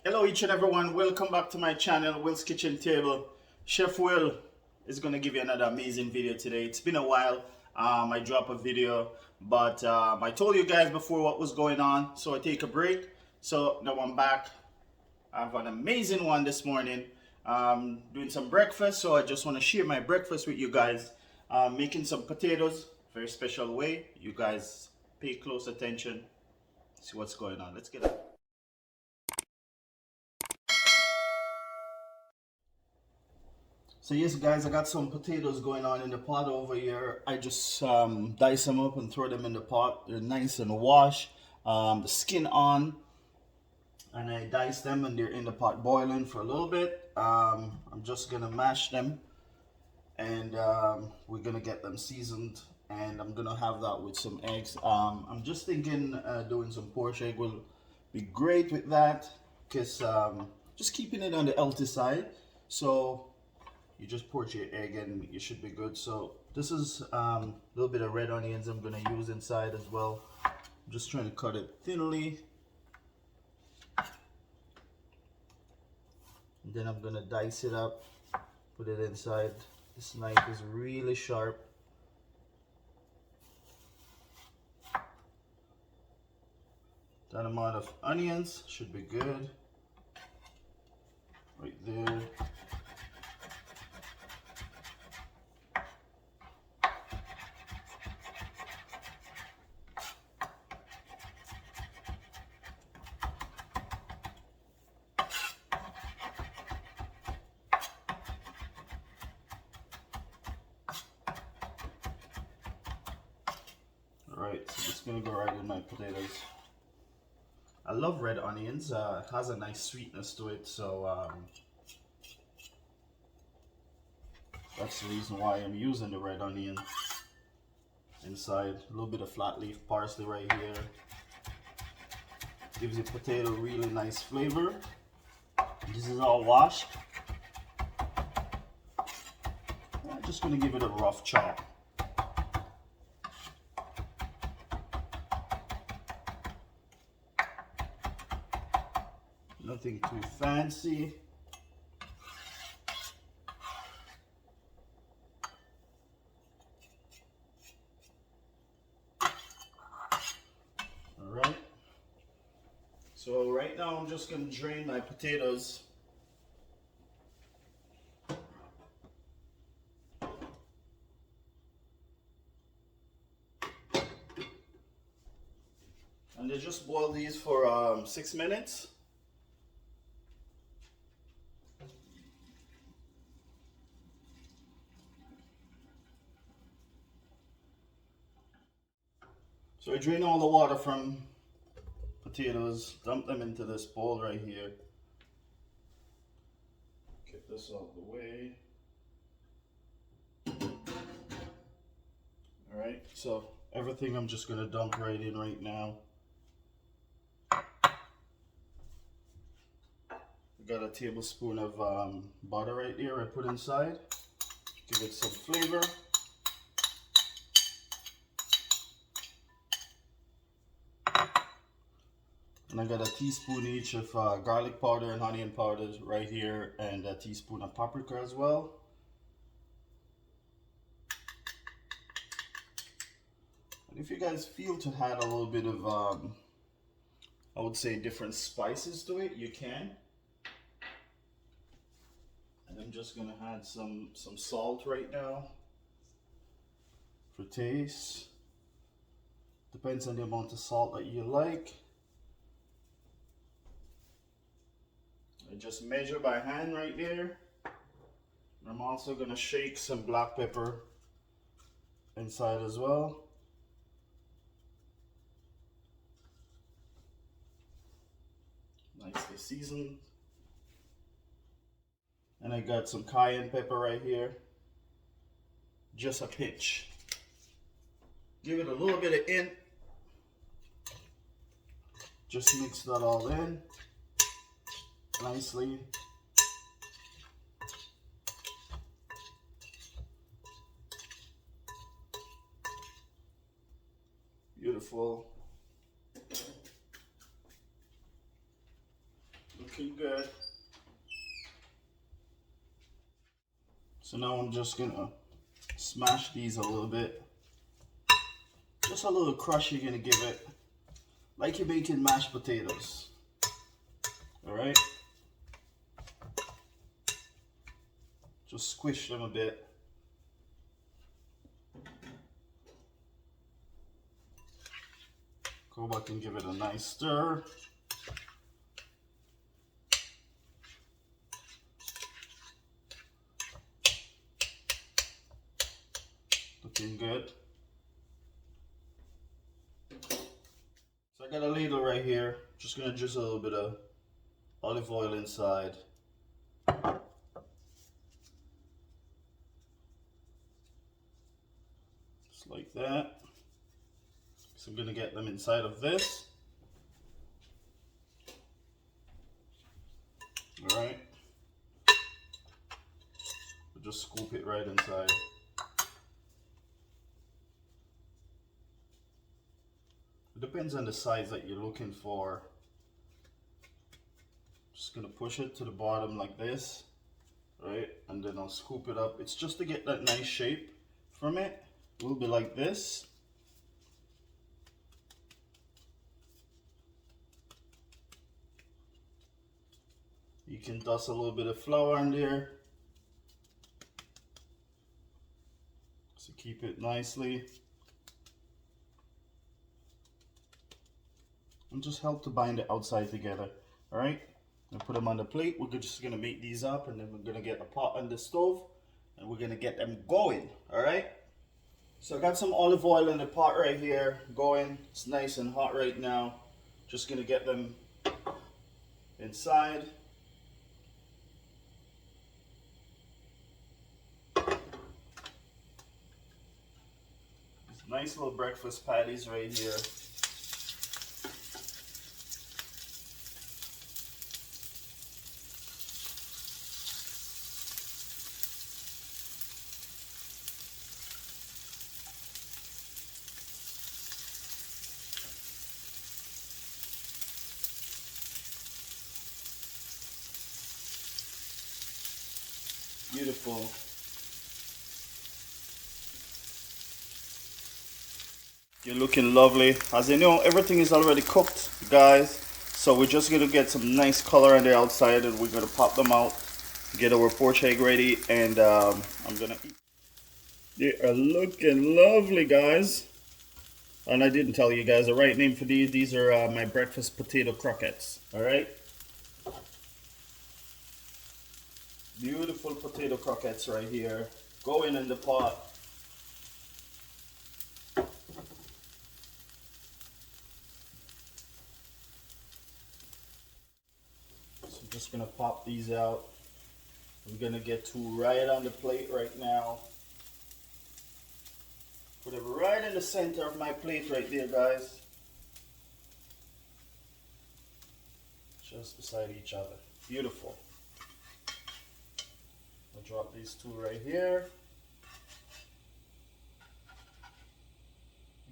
Hello each and everyone, welcome back to my channel, Will's Kitchen Table. Chef Will is going to give you another amazing video today. It's been a while, I dropped a video, but I told you guys before what was going on, so I take a break. So now I'm back. I have an amazing one this morning, doing some breakfast, so I just want to share my breakfast with you guys. Making some potatoes, very special way. You guys pay close attention, see what's going on. Let's get it. So yes guys, I got some potatoes going on in the pot over here. I just dice them up and throw them in the pot. They're nice and washed, the skin on, and I dice them and they're in the pot boiling for a little bit. I'm just gonna mash them and we're gonna get them seasoned, and I'm gonna have that with some eggs. I'm just thinking doing some poached egg will be great with that, because just keeping it on the healthy side. So you just poach your egg and you should be good. So this is a little bit of red onions I'm gonna use inside as well. I'm just trying to cut it thinly. And then I'm gonna dice it up, put it inside. This knife is really sharp. That amount of onions should be good. Right there. Alright, so it's gonna go right in my potatoes. I love red onions, it has a nice sweetness to it, so that's the reason why I'm using the red onion inside. A little bit of flat leaf parsley right here. Gives the potato really nice flavor. This is all washed. I'm just gonna give it a rough chop. Nothing too fancy. Alright. So right now I'm just going to drain my potatoes. And they just boil these for 6 minutes. So I drain all the water from potatoes, dump them into this bowl right here. Get this out of the way. Alright, so everything I'm just gonna dump right in right now. Got a tablespoon of butter right here I put inside. Give it some flavor. And I got a teaspoon each of garlic powder and onion powder right here, and a teaspoon of paprika as well. And if you guys feel to add a little bit of, I would say, different spices to it, you can. And I'm just gonna add some salt right now for taste. Depends on the amount of salt that you like. I just measure by hand right there. I'm also gonna shake some black pepper inside as well. Nicely seasoned. And I got some cayenne pepper right here. Just a pinch. Give it a little bit of hint. Just mix that all in nicely. Beautiful. looking good. So now I'm just gonna smash these a little bit. Just a little crush you're gonna give it, like you're making mashed potatoes. All right. Just squish them a bit. Go back and give it a nice stir. Looking good. So I got a ladle right here. Just gonna drizzle a little bit of olive oil inside. Just like that. So I'm gonna get them inside of this. All right. We'll just scoop it right inside. It depends on the size that you're looking for. Just gonna push it to the bottom like this, right? And then I'll scoop it up. It's just to get that nice shape from it. A little bit like this. You can dust a little bit of flour in there. So keep it nicely. And just help to bind the outside together. All right, I'm gonna put them on the plate. We're just gonna make these up, and then we're gonna get a pot on the stove, and we're gonna get them going. All right. So I got some olive oil in the pot right here going. It's nice and hot right now. Just gonna get them inside. These nice little breakfast patties right here. Beautiful. You're looking lovely. As you know, everything is already cooked, guys. So we're just gonna get some nice color on the outside, and we're gonna pop them out, get our poached egg ready, and I'm gonna eat. They are looking lovely, guys. And I didn't tell you guys the right name for these. These are my breakfast potato croquettes. All right. Beautiful potato croquettes right here. Going in the pot. So I'm just gonna pop these out. I'm gonna get two right on the plate right now. Put it right in the center of my plate right there, guys. Just beside each other. Beautiful. I'll drop these two right here.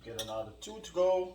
Get another two to go.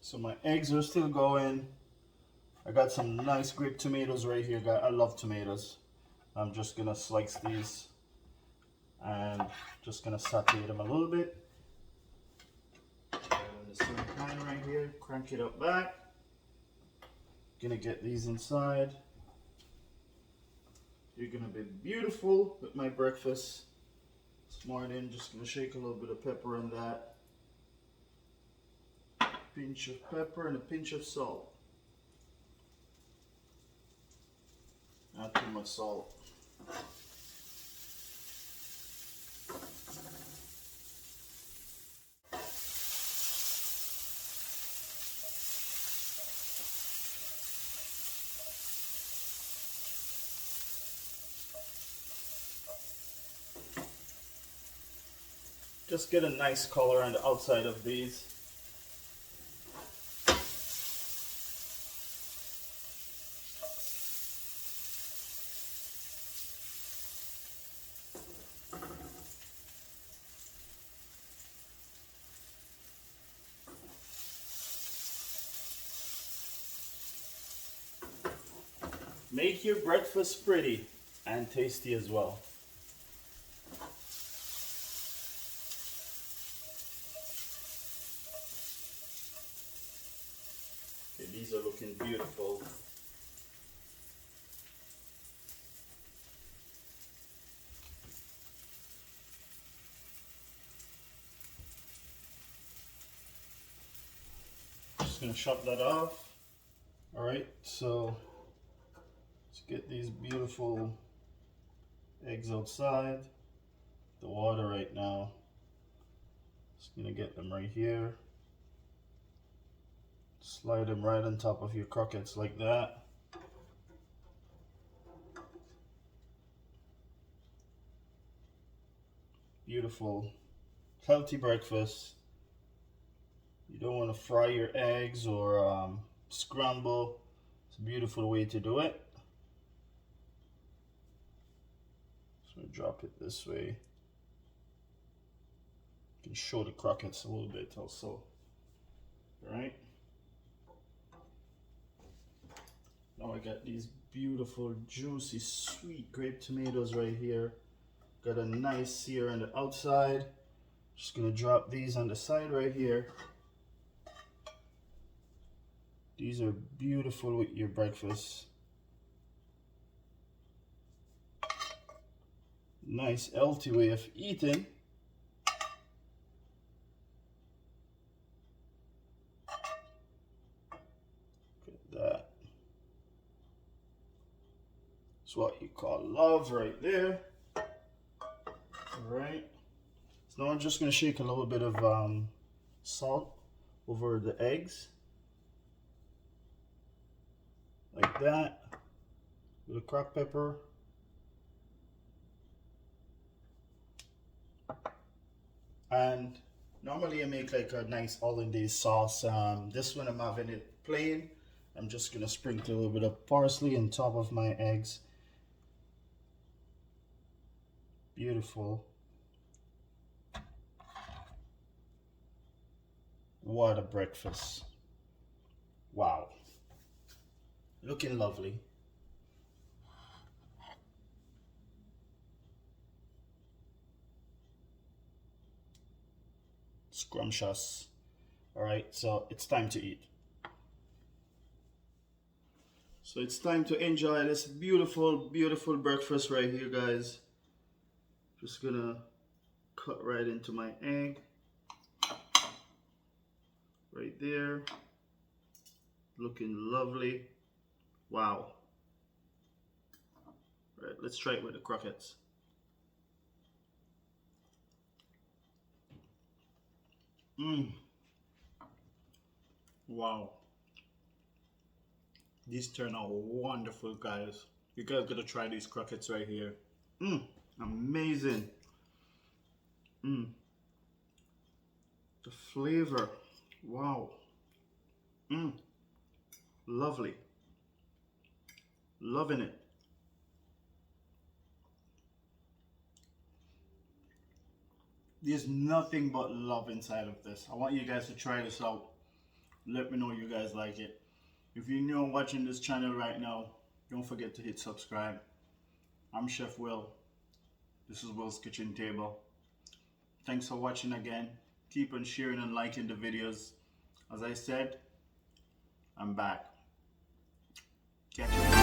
So my eggs are still going. I got some nice grape tomatoes right here, guys. I love tomatoes. I'm just gonna slice these and just gonna saute them a little bit. And the same pan right here, crank it up back. Gonna get these inside. You're gonna be beautiful with my breakfast this morning. Just gonna shake a little bit of pepper in that. Pinch of pepper and a pinch of salt. of salt. Just get a nice color on the outside of these. Make your breakfast pretty and tasty as well. Okay, these are looking beautiful. Just gonna chop that off. All right, so let's get these beautiful eggs outside the water right now. Just gonna get them right here. Slide them right on top of your croquettes like that. Beautiful, healthy breakfast. You don't want to fry your eggs or scramble. It's a beautiful way to do it. Just gonna drop it this way. You can show the croquettes a little bit also. All right. Now I got these beautiful, juicy, sweet grape tomatoes right here. Got a nice sear on the outside. Just gonna drop these on the side right here. These are beautiful with your breakfast. Nice healthy way of eating. Look at that. It's what you call love right there. Alright. So now I'm just going to shake a little bit of salt over the eggs. Like that. With a cracked pepper. And normally I make like a nice hollandaise sauce. This one I'm having it plain. I'm just going to sprinkle a little bit of parsley on top of my eggs. Beautiful. What a breakfast. Wow. Looking lovely. Scrumptious. Alright, so it's time to eat. So it's time to enjoy this beautiful, beautiful breakfast right here, guys. Just gonna cut right into my egg. Right there. Looking lovely. Wow. All right, let's try it with the croquettes. Wow. These turn out wonderful, guys. You guys gotta try these croquettes right here. Amazing. The flavor. Wow. Lovely. Loving it. There's nothing but love inside of this. I want you guys to try this out. Let me know you guys like it. If you're new and watching this channel right now, don't forget to hit subscribe. I'm Chef Will. This is Will's Kitchen Table. Thanks for watching again. Keep on sharing and liking the videos. As I said, I'm back. Catch you.